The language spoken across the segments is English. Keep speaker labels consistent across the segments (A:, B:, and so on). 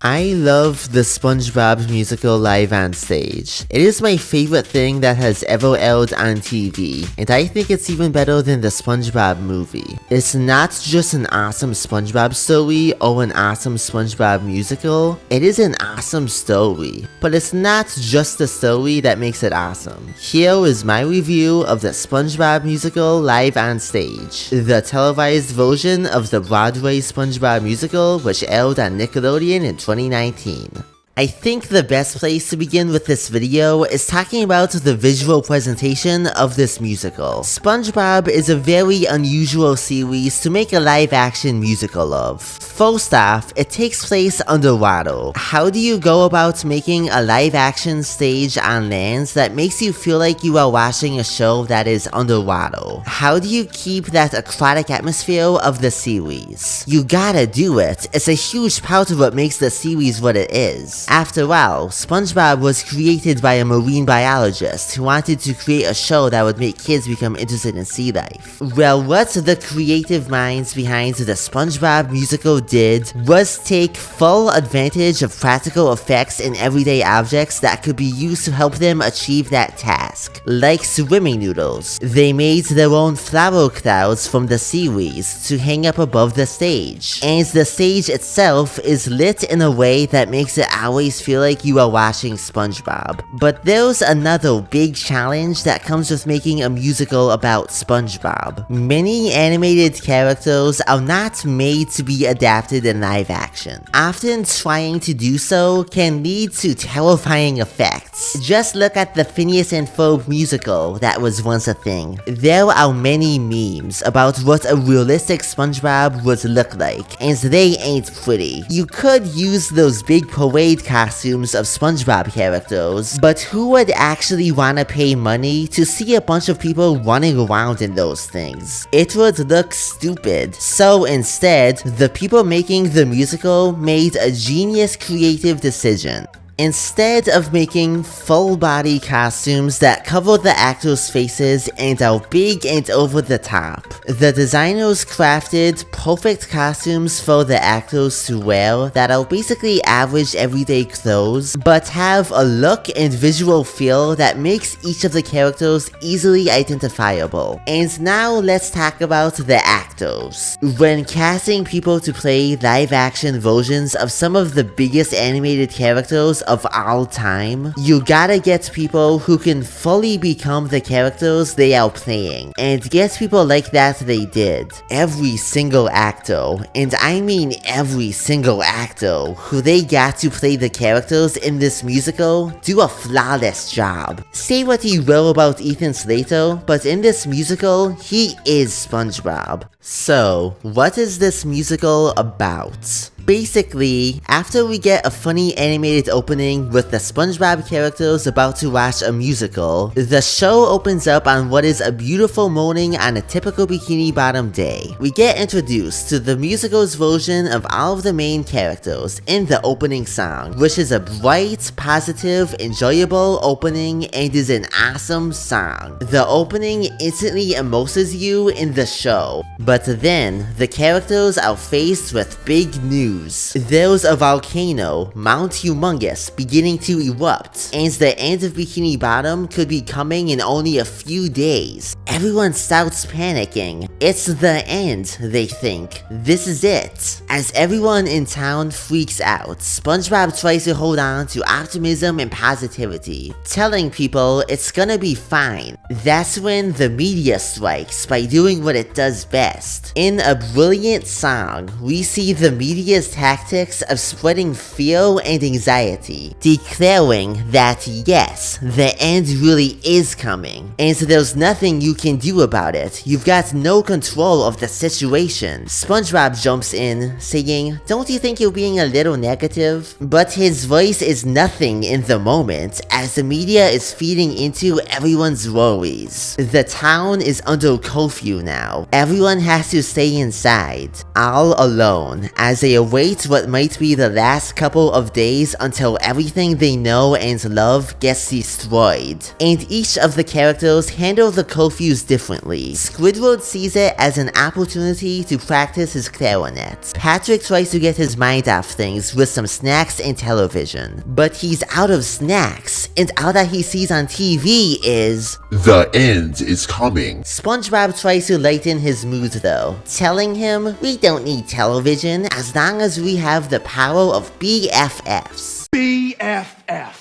A: I love the SpongeBob Musical live on stage. It is my favorite thing that has ever aired on TV, and I think it's even better than the SpongeBob movie. It's not just an awesome SpongeBob story or an awesome SpongeBob musical, it is an awesome story. But it's not just the story that makes it awesome. Here is my review of the SpongeBob Musical live on stage, the televised version of the Broadway SpongeBob Musical, which aired on Nickelodeon in 2019. I think the best place to begin with this video is talking about the visual presentation of this musical. SpongeBob is a very unusual series to make a live-action musical of. First off, it takes place underwater. How do you go about making a live-action stage on land that makes you feel like you are watching a show that is underwater? How do you keep that aquatic atmosphere of the series? You gotta do it. It's a huge part of what makes the series what it is. After all, SpongeBob was created by a marine biologist who wanted to create a show that would make kids become interested in sea life. Well, what the creative minds behind the SpongeBob Musical did was take full advantage of practical effects in everyday objects that could be used to help them achieve that task. Like swimming noodles, they made their own flower clouds from the series to hang up above the stage. And the stage itself is lit in a way that makes it always feel like you are watching SpongeBob. But there's another big challenge that comes with making a musical about SpongeBob. Many animated characters are not made to be adapted in live action. Often trying to do so can lead to terrifying effects. Just look at the Phineas and Ferb musical that was once a thing. There are many memes about what a realistic SpongeBob would look like, and they ain't pretty. You could use those big parade costumes of SpongeBob characters, but who would actually wanna pay money to see a bunch of people running around in those things? It would look stupid. So instead, the people making the musical made a genius creative decision. Instead of making full-body costumes that cover the actors' faces and are big and over the top, the designers crafted perfect costumes for the actors to wear that are basically average everyday clothes, but have a look and visual feel that makes each of the characters easily identifiable. And now let's talk about the actors. When casting people to play live-action versions of some of the biggest animated characters of all time, you gotta get people who can fully become the characters they are playing, and get people like that they did. Every single actor, and I mean every single actor, who they got to play the characters in this musical do a flawless job. Say what you will about Ethan Slater, but in this musical, he is SpongeBob. So, what is this musical about? Basically, after we get a funny animated opening with the SpongeBob characters about to watch a musical, the show opens up on what is a beautiful morning on a typical Bikini Bottom day. We get introduced to the musical's version of all of the main characters in the opening song, which is a bright, positive, enjoyable opening and is an awesome song. The opening instantly immerses you in the show, but then the characters are faced with big news. There's a volcano, Mount Humongous, beginning to erupt, and the end of Bikini Bottom could be coming in only a few days. Everyone starts panicking. It's the end, they think. This is it. As everyone in town freaks out, SpongeBob tries to hold on to optimism and positivity, telling people it's gonna be fine. That's when the media strikes by doing what it does best. In a brilliant song, we see the media's tactics of spreading fear and anxiety, declaring that yes, the end really is coming, and there's nothing you can do about it. You've got no control of the situation. SpongeBob jumps in, saying, "Don't you think you're being a little negative?" But his voice is nothing in the moment, as the media is feeding into everyone's worries. The town is under curfew now. Everyone has to stay inside, all alone, as they await wait what might be the last couple of days until everything they know and love gets destroyed. And each of the characters handle the curfews differently. Squidward sees it as an opportunity to practice his clarinet. Patrick tries to get his mind off things with some snacks and television. But he's out of snacks, and all that he sees on TV is
B: the end is coming.
A: SpongeBob tries to lighten his mood though, telling him we don't need television as long as we have the power of BFFs.
C: BFF.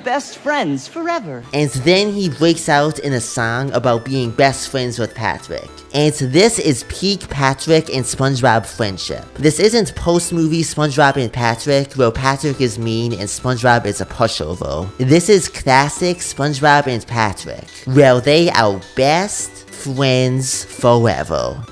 C: Best friends forever.
A: And then he breaks out in a song about being best friends with Patrick. And this is peak Patrick and SpongeBob friendship. This isn't post-movie SpongeBob and Patrick where Patrick is mean and SpongeBob is a pushover. This is classic SpongeBob and Patrick, where they are best friends forever.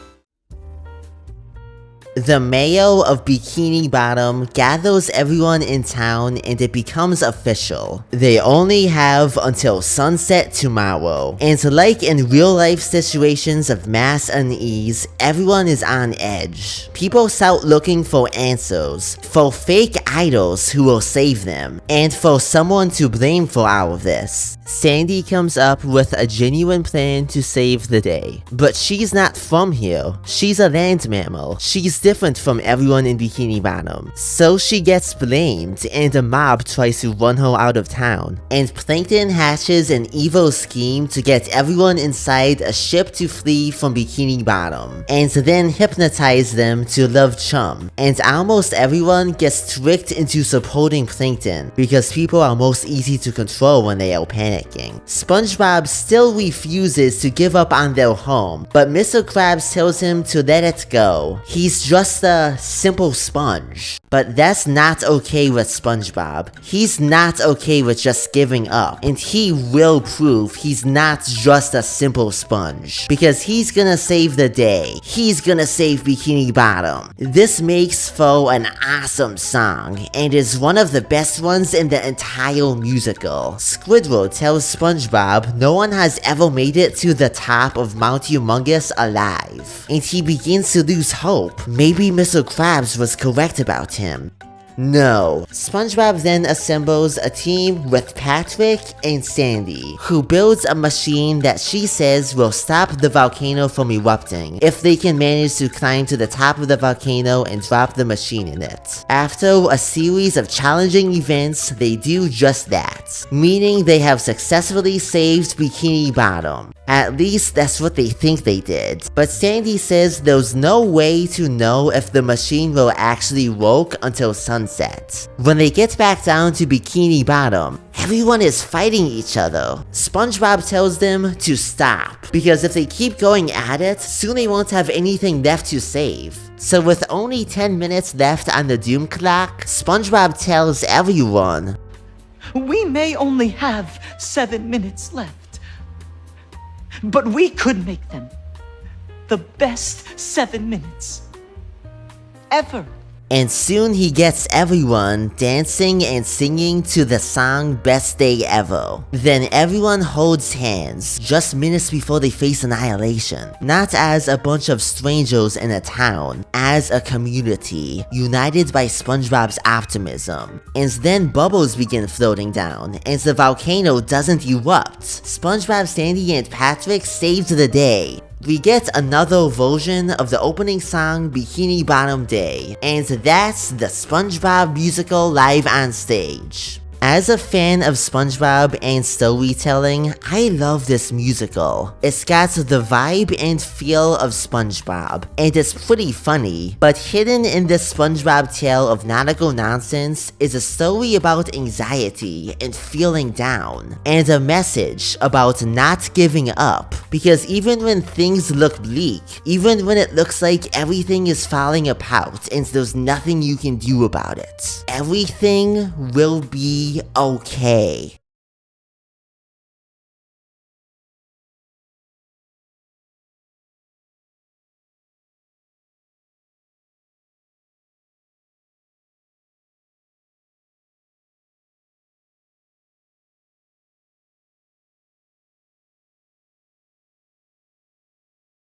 A: The mayor of Bikini Bottom gathers everyone in town and it becomes official. They only have until sunset tomorrow. And like in real life situations of mass unease, everyone is on edge. People start looking for answers, for fake idols who will save them, and for someone to blame for all of this. Sandy comes up with a genuine plan to save the day. But she's not from here. She's a land mammal. She's different from everyone in Bikini Bottom. So she gets blamed and a mob tries to run her out of town. And Plankton hatches an evil scheme to get everyone inside a ship to flee from Bikini Bottom. And then hypnotize them to love Chum. And almost everyone gets tricked into supporting Plankton because people are most easy to control when they are panicking. SpongeBob still refuses to give up on their home, but Mr. Krabs tells him to let it go. He's just a simple sponge. But that's not okay with SpongeBob. He's not okay with just giving up, and he will prove he's not just a simple sponge, because he's gonna save the day. He's gonna save Bikini Bottom. This makes for an awesome song, and is one of the best ones in the entire musical. Squidward tells SpongeBob no one has ever made it to the top of Mount Humongous alive, and he begins to lose hope. Maybe Mr. Krabs was correct about him. No. SpongeBob then assembles a team with Patrick and Sandy, who builds a machine that she says will stop the volcano from erupting if they can manage to climb to the top of the volcano and drop the machine in it. After a series of challenging events, they do just that, meaning they have successfully saved Bikini Bottom. At least that's what they think they did. But Sandy says there's no way to know if the machine will actually work until sunset. When they get back down to Bikini Bottom, everyone is fighting each other. SpongeBob tells them to stop, because if they keep going at it, soon they won't have anything left to save. So with only 10 minutes left on the doom clock, SpongeBob tells everyone,
C: We may only have 7 minutes left, but we could make them the best 7 minutes ever.
A: And soon he gets everyone dancing and singing to the song Best Day Ever. Then everyone holds hands just minutes before they face annihilation. Not as a bunch of strangers in a town, as a community, united by SpongeBob's optimism. And then bubbles begin floating down, and the volcano doesn't erupt. SpongeBob, Sandy, and Patrick saved the day. We get another version of the opening song Bikini Bottom Day, and that's the SpongeBob Musical live on stage. As a fan of SpongeBob and storytelling, I love this musical. It's got the vibe and feel of SpongeBob, and it's pretty funny, but hidden in this SpongeBob tale of nautical nonsense is a story about anxiety and feeling down, and a message about not giving up, because even when things look bleak, even when it looks like everything is falling apart and there's nothing you can do about it, everything will be okay.